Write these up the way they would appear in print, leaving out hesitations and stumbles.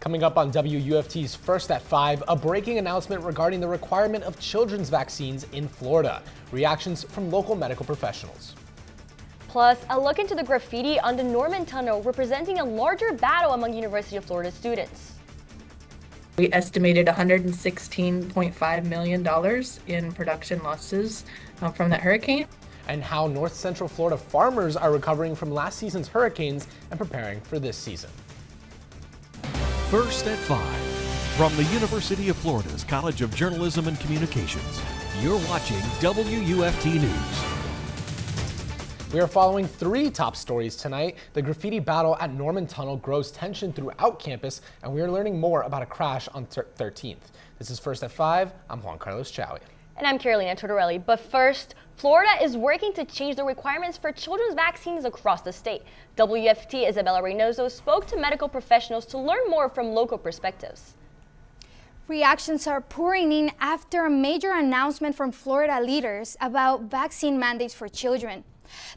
Coming up on WUFT's First at 5, a breaking announcement regarding the requirement of children's vaccines in Florida. Reactions from local medical professionals. Plus, a look into the graffiti on the Norman Tunnel representing a larger battle among University of Florida students. We estimated $116.5 million in production losses from that hurricane. And how North Central Florida farmers are recovering from last season's hurricanes and preparing for this season. First at 5, from the University of Florida's College of Journalism and Communications, you're watching WUFT News. We are following 3 top stories tonight. The graffiti battle at Norman Tunnel grows tension throughout campus, and we are learning more about a crash on 13th. This is First at 5. I'm Juan Chaoui. And I'm Carolina Tortorelli. But first, Florida is working to change the requirements for children's vaccines across the state. WFT Isabella Reinoso spoke to medical professionals to learn more from local perspectives. Reactions are pouring in after a major announcement from Florida leaders about vaccine mandates for children.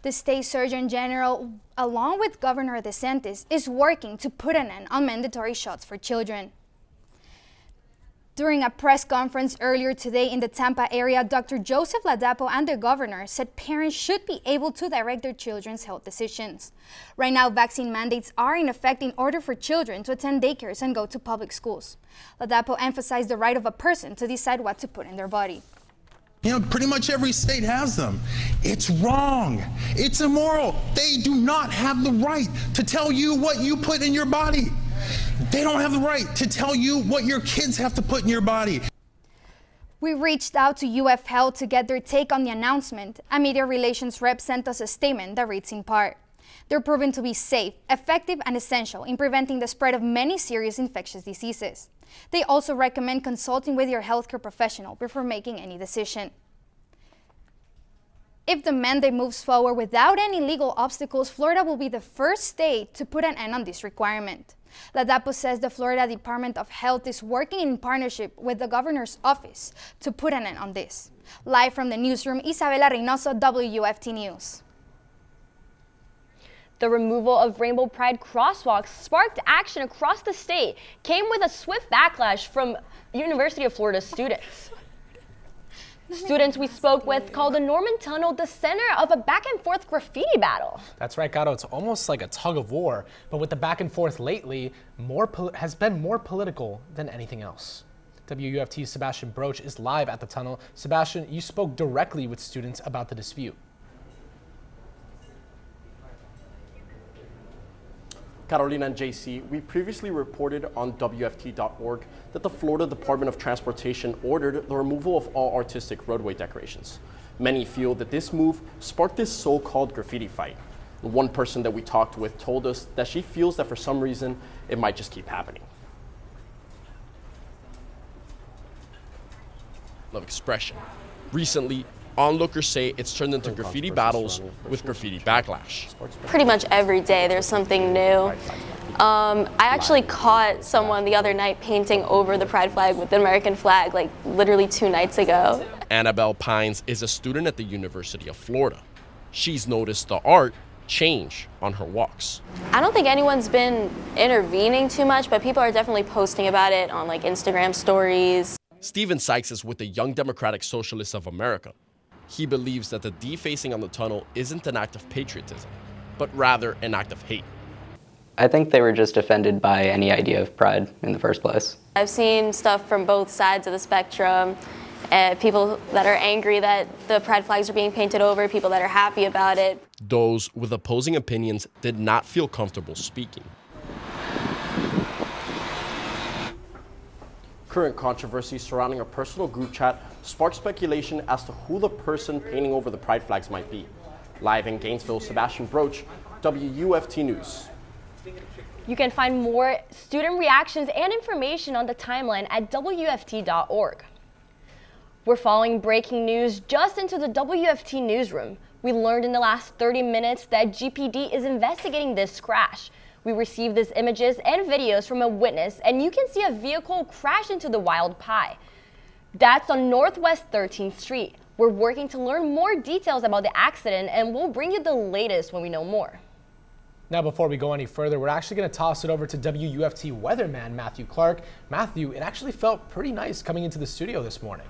The state surgeon general, along with Governor DeSantis, is working to put an end on mandatory shots for children. During a press conference earlier today in the Tampa area, Dr. Joseph Ladapo and the governor said parents should be able to direct their children's health decisions. Right now, vaccine mandates are in effect in order for children to attend daycares and go to public schools. Ladapo emphasized the right of a person to decide what to put in their body. You know, pretty much every state has them. It's wrong. It's immoral. They do not have the right to tell you what you put in your body. They don't have the right to tell you what your kids have to put in your body. We reached out to UF Health to get their take on the announcement. A media relations rep sent us a statement that reads in part: they're proven to be safe, effective, and essential in preventing the spread of many serious infectious diseases. They also recommend consulting with your healthcare professional before making any decision. If the mandate moves forward without any legal obstacles, Florida will be the first state to put an end on this requirement. Ladapo says the Florida Department of Health is working in partnership with the governor's office to put an end on this. Live from the newsroom, Isabella, Reinoso, WUFT News. The removal of Rainbow Pride crosswalks sparked action across the state, came with a swift backlash from University of Florida students. Students we spoke with called the Norman Tunnel the center of a back-and-forth graffiti battle. That's right, Gato. It's almost like a tug of war, but with the back and forth lately, has been more political than anything else. WUFT's Sebastian Broche is live at the tunnel. Sebastian, you spoke directly with students about the dispute. Carolina and JC, we previously reported on WFT.org that the Florida Department of Transportation ordered the removal of all artistic roadway decorations. Many feel that this move sparked this so-called graffiti fight. One person that we talked with told us that she feels that for some reason it might just keep happening. Of expression. Recently, onlookers say it's turned into graffiti battles with graffiti backlash. Pretty much every day there's something new. I actually caught someone the other night painting over the pride flag with the American flag, like literally 2 nights ago. Annabelle Pines is a student at the University of Florida. She's noticed the art change on her walks. I don't think anyone's been intervening too much, but people are definitely posting about it on like Instagram stories. Stephen Sykes is with the Young Democratic Socialists of America. He believes that the defacing on the tunnel isn't an act of patriotism, but rather an act of hate. I think they were just offended by any idea of pride in the first place. I've seen stuff from both sides of the spectrum. People that are angry that the pride flags are being painted over, people that are happy about it. Those with opposing opinions did not feel comfortable speaking. Current controversy surrounding a personal group chat sparked speculation as to who the person painting over the pride flags might be. Live in Gainesville, Sebastian Broche, WUFT News. You can find more student reactions and information on the timeline at WFT.org. We're following breaking news just into the WFT newsroom. We learned in the last 30 minutes that GPD is investigating this crash. We received these images and videos from a witness, and you can see a vehicle crash into the wild pie. That's on Northwest 13th Street. We're working to learn more details about the accident, and we'll bring you the latest when we know more. Now, before we go any further, we're actually going to toss it over to WUFT weatherman Matthew Clark. Matthew, it actually felt pretty nice coming into the studio this morning.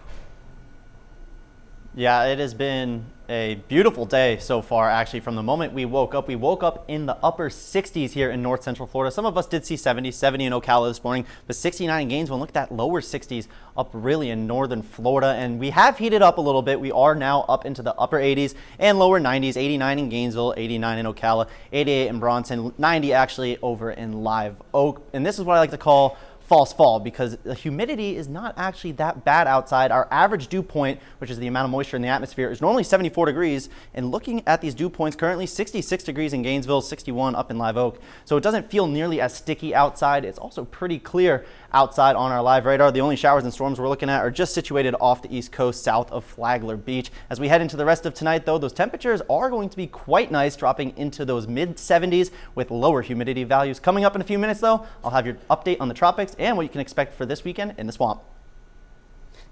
Yeah, it has been a beautiful day so far, actually. From the moment we woke up in the upper 60s here in north central Florida. Some of us did see 70 in Ocala this morning, but 69 in Gainesville. And look at that lower 60s up really in northern Florida. And we have heated up a little bit. We are now up into the upper 80s and lower 90s, 89 in Gainesville, 89 in Ocala, 88 in Bronson, 90 actually over in Live Oak. And this is what I like to call false fall, because the humidity is not actually that bad outside. Our average dew point, which is the amount of moisture in the atmosphere, is normally 74 degrees. And looking at these dew points, currently 66 degrees in Gainesville, 61 up in Live Oak. So it doesn't feel nearly as sticky outside. It's also pretty clear outside on our live radar. The only showers and storms we're looking at are just situated off the east coast south of Flagler Beach. As we head into the rest of tonight, though, those temperatures are going to be quite nice, dropping into those mid 70s with lower humidity values. Coming up in a few minutes, though, I'll have your update on the tropics and what you can expect for this weekend in the swamp.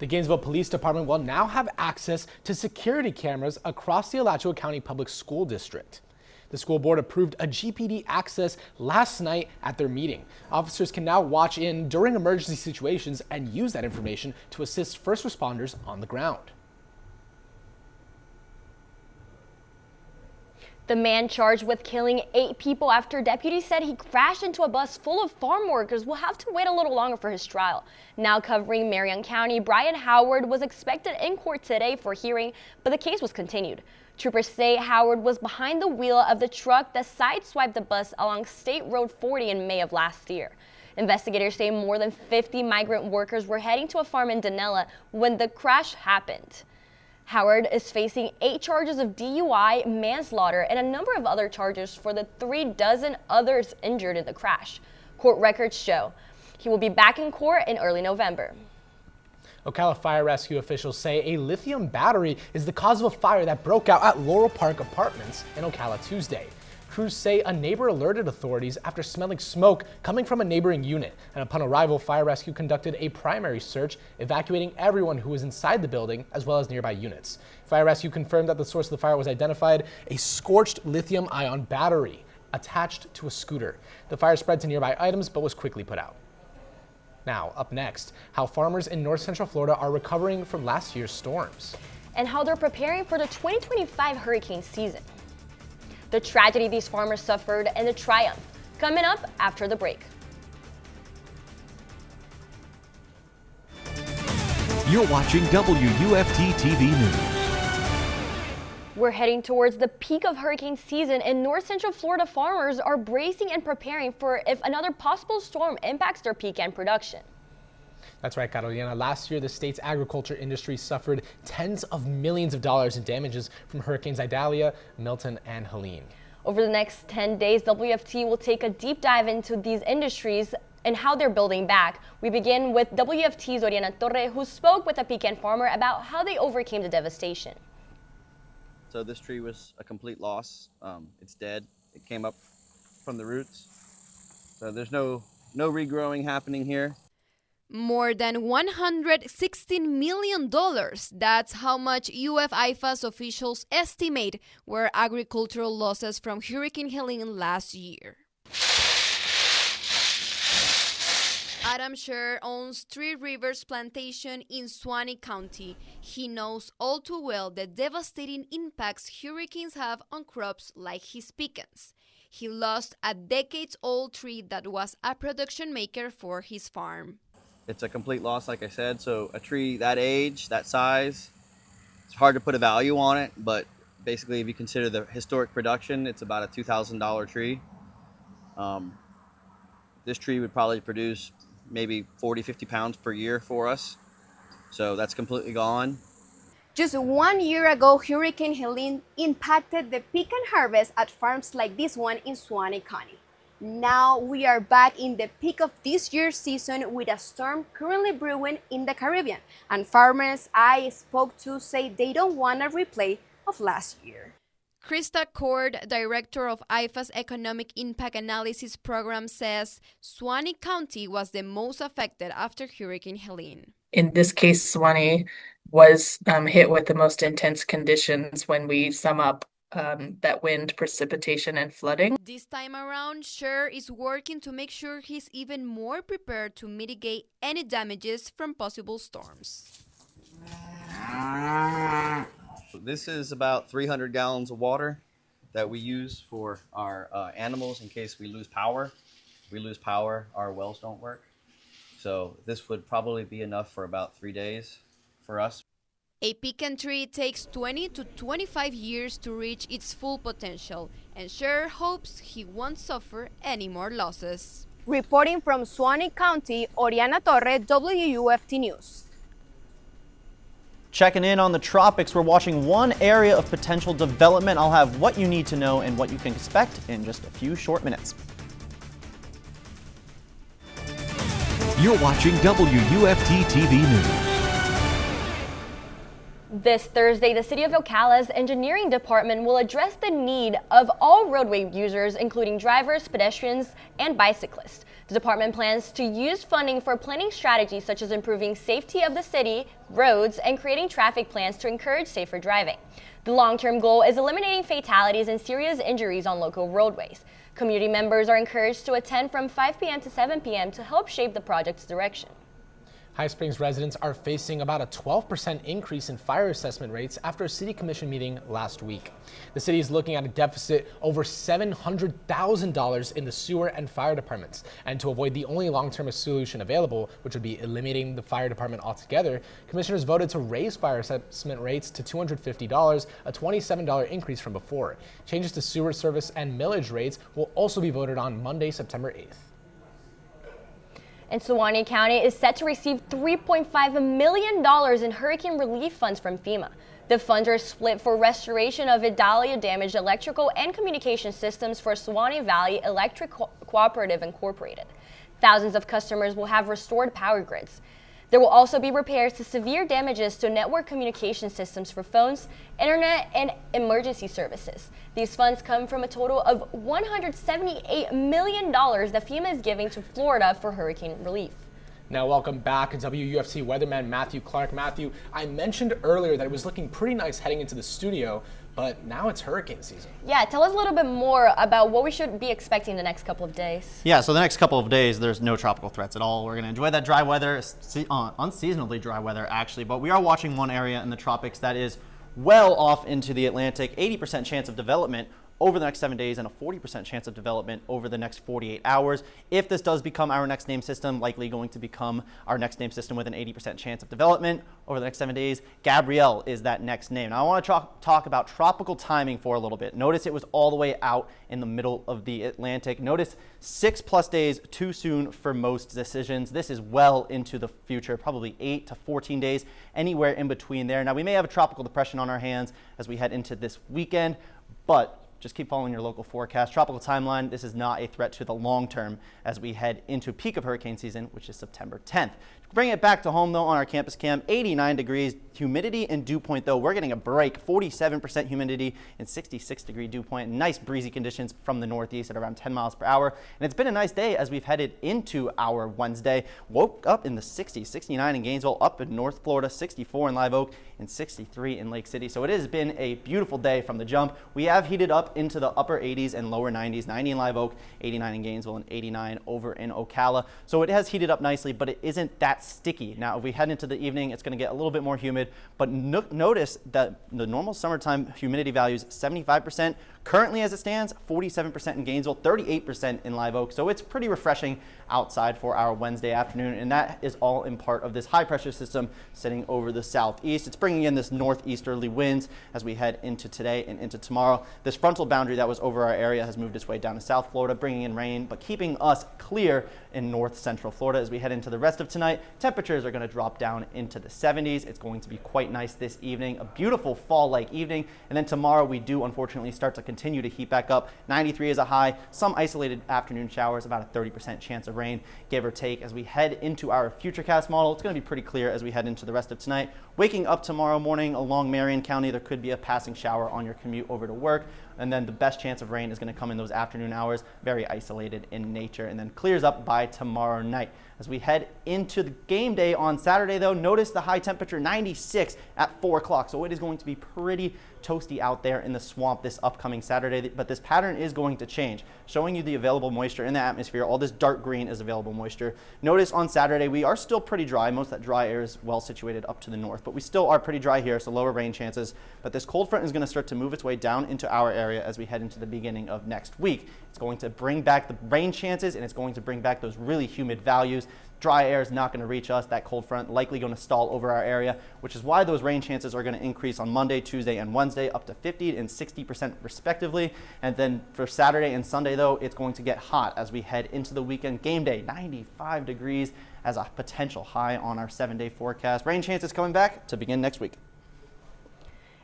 The Gainesville Police Department will now have access to security cameras across the Alachua County Public School District. The school board approved a GPD access last night at their meeting. Officers can now watch in during emergency situations and use that information to assist first responders on the ground. The man charged with killing 8 people after deputies said he crashed into a bus full of farm workers will have to wait a little longer for his trial. Now covering Marion County, Brian Howard was expected in court today for hearing, but the case was continued. Troopers say Howard was behind the wheel of the truck that sideswiped the bus along State Road 40 in May of last year. Investigators say more than 50 migrant workers were heading to a farm in Donella when the crash happened. Howard is facing 8 charges of DUI, manslaughter, and a number of other charges for the 36 others injured in the crash. Court records show he will be back in court in early November. Ocala Fire Rescue officials say a lithium battery is the cause of a fire that broke out at Laurel Park Apartments in Ocala Tuesday. Crews say a neighbor alerted authorities after smelling smoke coming from a neighboring unit, and upon arrival, Fire Rescue conducted a primary search, evacuating everyone who was inside the building as well as nearby units. Fire Rescue confirmed that the source of the fire was identified: a scorched lithium-ion battery attached to a scooter. The fire spread to nearby items but was quickly put out. Now, up next, how farmers in north central Florida are recovering from last year's storms. And how they're preparing for the 2025 hurricane season. The tragedy these farmers suffered and the triumph, coming up after the break. You're watching WUFT-TV News. We're heading towards the peak of hurricane season, and north central Florida farmers are bracing and preparing for if another possible storm impacts their pecan production. That's right, Carolina. Last year, the state's agriculture industry suffered tens of millions of dollars in damages from Hurricanes Idalia, Milton, and Helene. Over the next 10 days, WFT will take a deep dive into these industries and how they're building back. We begin with WFT's Oriana Torre, who spoke with a pecan farmer about how they overcame the devastation. So this tree was a complete loss. It's dead. It came up from the roots. So there's no regrowing happening here. More than $116 million. That's how much UF-IFA's officials estimate were agricultural losses from Hurricane Helene last year. Adam Scher owns Three Rivers Plantation in Suwannee County. He knows all too well the devastating impacts hurricanes have on crops like his pecans. He lost a decades-old tree that was a production maker for his farm. It's a complete loss, like I said. So a tree that age, that size, it's hard to put a value on it, but basically if you consider the historic production, it's about a $2,000 tree. This tree would probably produce maybe 40, 50 pounds per year for us. So that's completely gone. Just 1 year ago, Hurricane Helene impacted the pecan harvest at farms like this one in Suwannee County. Now we are back in the peak of this year's season with a storm currently brewing in the Caribbean. And farmers I spoke to say they don't want a replay of last year. Krista Cord, director of IFA's Economic Impact Analysis Program, says Suwannee County was the most affected after Hurricane Helene. In this case, Suwannee was hit with the most intense conditions when we sum up that wind, precipitation, and flooding. This time around, Cher is working to make sure he's even more prepared to mitigate any damages from possible storms. This is about 300 gallons of water that we use for our animals in case we lose power. If we lose power, our wells don't work. So this would probably be enough for about 3 days for us. A pecan tree takes 20 to 25 years to reach its full potential, and Cher hopes he won't suffer any more losses. Reporting from Suwannee County, Oriana Torre, WUFT News. Checking in on the tropics, we're watching one area of potential development. I'll have what you need to know and what you can expect in just a few short minutes. You're watching WUFT-TV News. This Thursday, the City of Ocala's Engineering Department will address the need of all roadway users, including drivers, pedestrians, and bicyclists. The department plans to use funding for planning strategies such as improving safety of the city, roads, and creating traffic plans to encourage safer driving. The long-term goal is eliminating fatalities and serious injuries on local roadways. Community members are encouraged to attend from 5 p.m. to 7 p.m. to help shape the project's direction. High Springs residents are facing about a 12% increase in fire assessment rates after a city commission meeting last week. The city is looking at a deficit over $700,000 in the sewer and fire departments. And to avoid the only long-term solution available, which would be eliminating the fire department altogether, commissioners voted to raise fire assessment rates to $250, a $27 increase from before. Changes to sewer service and millage rates will also be voted on Monday, September 8th. And Suwannee County is set to receive $3.5 million in hurricane relief funds from FEMA. The funds are split for restoration of Idalia-damaged electrical and communication systems for Suwannee Valley Electric Cooperative Incorporated. Thousands of customers will have restored power grids. There will also be repairs to severe damages to network communication systems for phones, internet, and emergency services. These funds come from a total of $178 million that FEMA is giving to Florida for hurricane relief. Now welcome back, WUFT weatherman Matthew Clark. Matthew, I mentioned earlier that it was looking pretty nice heading into the studio, but now it's hurricane season. Yeah, tell us a little bit more about what we should be expecting the next couple of days. Yeah, so the next couple of days, there's no tropical threats at all. We're going to enjoy that dry weather, unseasonably dry weather actually, but we are watching one area in the tropics that is well off into the Atlantic, 80% chance of development over the next 7 days and a 40% chance of development over the next 48 hours. If this does become our next named system, likely going to become our next named system with an 80% chance of development over the next 7 days, Gabrielle is that next name. Now I want to talk about tropical timing for a little bit. Notice it was all the way out in the middle of the Atlantic. Notice 6+ days too soon for most decisions. This is well into the future, probably 8 to 14 days, anywhere in between there. Now we may have a tropical depression on our hands as we head into this weekend, but just keep following your local forecast. Tropical timeline, this is not a threat to the long term as we head into peak of hurricane season, which is September 10th. Bring it back to home though on our campus cam, 89 degrees, humidity and dew point though, we're getting a break, 47% humidity and 66-degree dew point. Nice breezy conditions from the northeast at around 10 miles per hour. And it's been a nice day as we've headed into our Wednesday. Woke up in the 60s, 69 in Gainesville, up in North Florida, 64 in Live Oak, and 63 in Lake City. So it has been a beautiful day from the jump. We have heated up into the upper 80s and lower 90s, 90 in Live Oak, 89 in Gainesville, and 89 over in Ocala. So it has heated up nicely, but it isn't that sticky. Now, if we head into the evening, it's going to get a little bit more humid, but notice that the normal summertime humidity values, 75%. Currently, as it stands, 47% in Gainesville, 38% in Live Oak. So it's pretty refreshing outside for our Wednesday afternoon, and that is all in part of this high pressure system sitting over the southeast. It's bringing in this northeasterly winds as we head into today and into tomorrow. This frontal boundary that was over our area has moved its way down to South Florida, bringing in rain, but keeping us clear in north central Florida as we head into the rest of tonight. Temperatures are going to drop down into the 70s. It's going to be quite nice this evening, a beautiful fall-like evening, and then tomorrow we do unfortunately start to continue to heat back up. 93 is a high, some isolated afternoon showers, about a 30% chance of rain, give or take. As we head into our futurecast model, it's going to be pretty clear as we head into the rest of tonight. Waking up tomorrow morning along Marion County, there could be a passing shower on your commute over to work. And then the best chance of rain is going to come in those afternoon hours, very isolated in nature, and then clears up by tomorrow night. As we head into the game day on Saturday, though, notice the high temperature 96 at 4 o'clock. So it is going to be pretty toasty out there in the swamp this upcoming Saturday, but this pattern is going to change, showing you the available moisture in the atmosphere. All this dark green is available moisture. Notice on Saturday we are still pretty dry. Most of that dry air is well situated up to the north, but we still are pretty dry here, so lower rain chances. But this cold front is going to start to move its way down into our area as we head into the beginning of next week. It's going to bring back the rain chances, and it's going to bring back those really humid values. Dry air is not going to reach us. That cold front likely going to stall over our area, which is why those rain chances are going to increase on Monday, Tuesday, and Wednesday up to 50 and 60% respectively. And then for Saturday and Sunday, though, it's going to get hot as we head into the weekend game day. 95 degrees as a potential high on our 7-day forecast. Rain chances coming back to begin next week.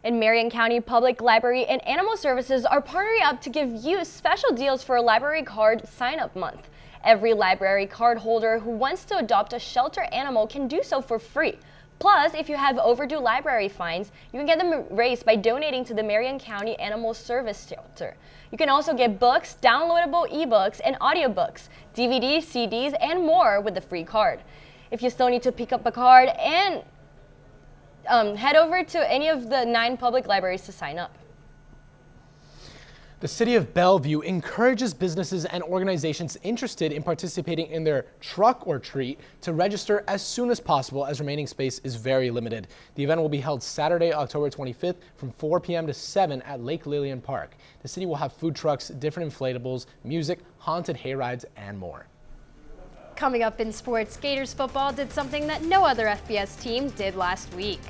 And Marion County Public Library and Animal Services are partnering up to give you special deals for a library card sign-up month. Every library card holder who wants to adopt a shelter animal can do so for free. Plus, if you have overdue library fines, you can get them erased by donating to the Marion County Animal Service Shelter. You can also get books, downloadable ebooks, and audiobooks, DVDs, CDs, and more with the free card. If you still need to pick up a card, and head over to any of the 9 public libraries to sign up. The City of Bellevue encourages businesses and organizations interested in participating in their Truck or Treat to register as soon as possible, as remaining space is very limited. The event will be held Saturday, October 25th from 4 p.m. to 7 at Lake Lillian Park. The city will have food trucks, different inflatables, music, haunted hayrides, and more. Coming up in sports, Gators football did something that no other FBS team did last week.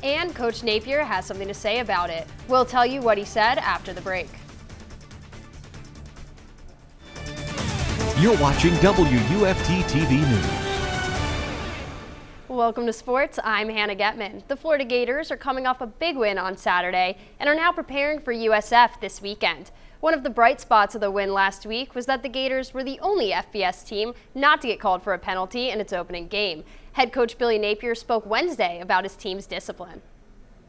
And Coach Napier has something to say about it. We'll tell you what he said after the break. You're watching WUFT-TV News. Welcome to sports. I'm Hannah Getman. The Florida Gators are coming off a big win on Saturday and are now preparing for USF this weekend. One of the bright spots of the win last week was that the Gators were the only FBS team not to get called for a penalty in its opening game. Head coach Billy Napier spoke Wednesday about his team's discipline.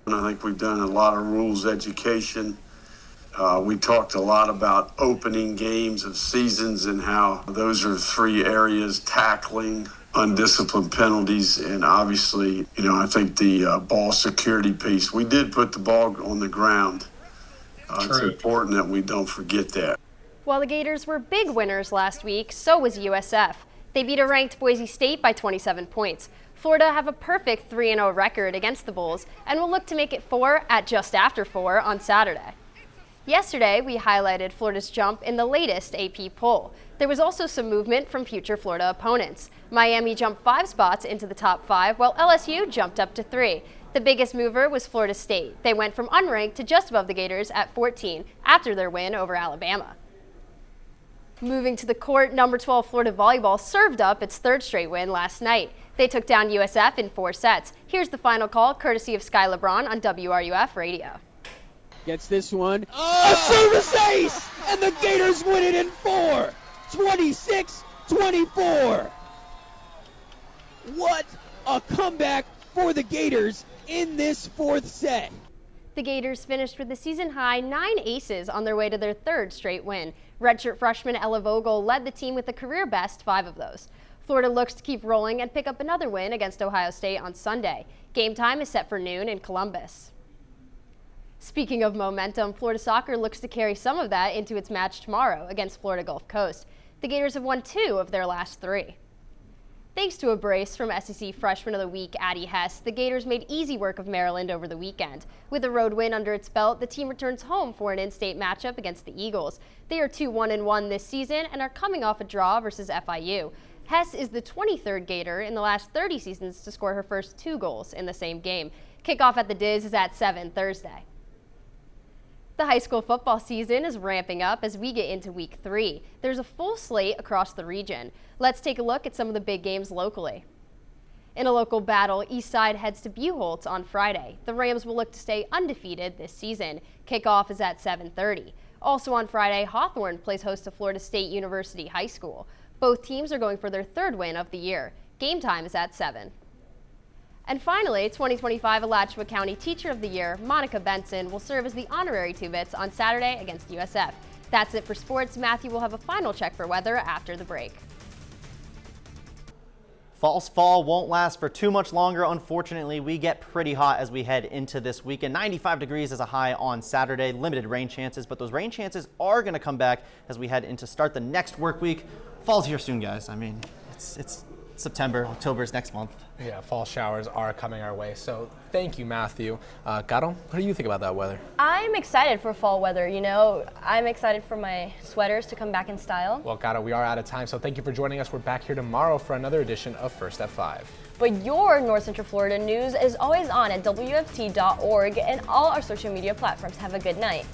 I think we've done a lot of rules education. We talked a lot about opening games of seasons and how those are 3 areas: tackling, undisciplined penalties, and obviously, I think the ball security piece. We did put the ball on the ground. It's important that we don't forget that. While the Gators were big winners last week, so was USF. They beat a ranked Boise State by 27 points. Florida have a perfect 3-0 record against the Bulls and will look to make it 4 at just after 4 on Saturday. Yesterday, we highlighted Florida's jump in the latest AP poll. There was also some movement from future Florida opponents. Miami jumped 5 spots into the top 5, while LSU jumped up to 3. The biggest mover was Florida State. They went from unranked to just above the Gators at 14 after their win over Alabama. Moving to the court, number 12 Florida volleyball served up its 3rd straight win last night. They took down USF in 4 sets. Here's the final call, courtesy of Sky LeBron on WRUF Radio. Gets this one. A service ace! And the Gators win it in 4! 26-24! What a comeback for the Gators in this 4th set. The Gators finished with a season-high 9 aces on their way to their 3rd straight win. Redshirt freshman Ella Vogel led the team with a career-best 5 of those. Florida looks to keep rolling and pick up another win against Ohio State on Sunday. Game time is set for noon in Columbus. Speaking of momentum, Florida soccer looks to carry some of that into its match tomorrow against Florida Gulf Coast. The Gators have won 2 of their last 3. Thanks to a brace from SEC Freshman of the Week Addie Hess, the Gators made easy work of Maryland over the weekend. With a road win under its belt, the team returns home for an in-state matchup against the Eagles. They are 2-1-1 this season and are coming off a draw versus FIU. Hess is the 23rd Gator in the last 30 seasons to score her first 2 goals in the same game. Kickoff at the Diz is at 7 Thursday. The high school football season is ramping up as we get into week 3. There's a full slate across the region. Let's take a look at some of the big games locally. In a local battle, Eastside heads to Buchholz on Friday. The Rams will look to stay undefeated this season. Kickoff is at 7:30. Also on Friday, Hawthorne plays host to Florida State University High School. Both teams are going for their 3rd win of the year. Game time is at 7. And finally, 2025 Alachua County Teacher of the Year, Monica Benson, will serve as the honorary Two-Bits on Saturday against USF. That's it for sports. Matthew will have a final check for weather after the break. False fall won't last for too much longer. Unfortunately, we get pretty hot as we head into this weekend. 95 degrees is a high on Saturday. Limited rain chances, but those rain chances are going to come back as we head into start the next work week. Fall's here soon, guys. I mean, it's September, October's next month. Yeah, fall showers are coming our way. So thank you, Matthew. Caro, what do you think about that weather? I'm excited for fall weather, you know. I'm excited for my sweaters to come back in style. Well, Caro, we are out of time, so thank you for joining us. We're back here tomorrow for another edition of First at 5. But your North Central Florida news is always on at WFT.org and all our social media platforms. Have a good night.